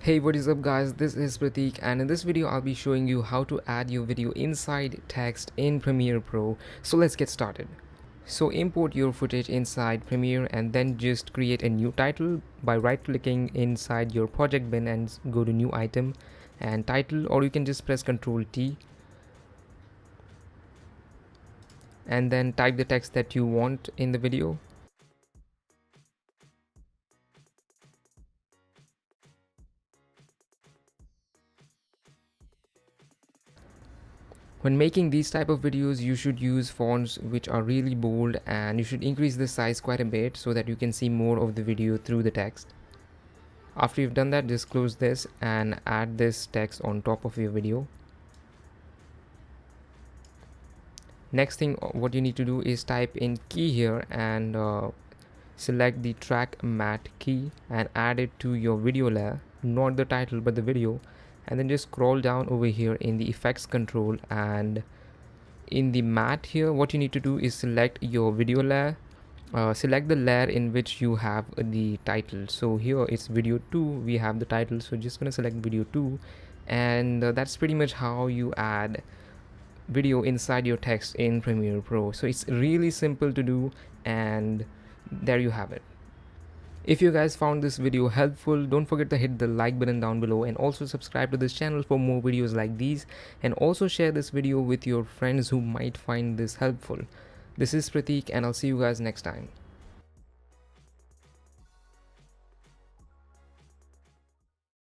Hey, what is up guys, this is Pratik and in this video I'll be showing you how to add your video inside text in Premiere Pro. So let's get started. So import your footage inside Premiere and then just create a new title by right clicking inside your project bin and go to new item and title, or you can just press Ctrl T and then type the text that you want in the video. When making these type of videos, you should use fonts which are really bold and you should increase the size quite a bit so that you can see more of the video through the text. After you've done that, just close this and add this text on top of your video. Next thing what you need to do is type in key here and select the track matte key and add it to your video layer, not the title but the video, and then just scroll down over here in the effects control, and in the matte here what you need to do is select your video layer, select the layer in which you have the title. So here it's video 2, we have the title, so just gonna select video 2, and that's pretty much how you add video inside your text in Premiere Pro. So it's really simple to do, and there you have it. If you guys found this video helpful, don't forget to hit the like button down below and also subscribe to this channel for more videos like these, and also share this video with your friends who might find this helpful. This is Pratik and I'll see you guys next time.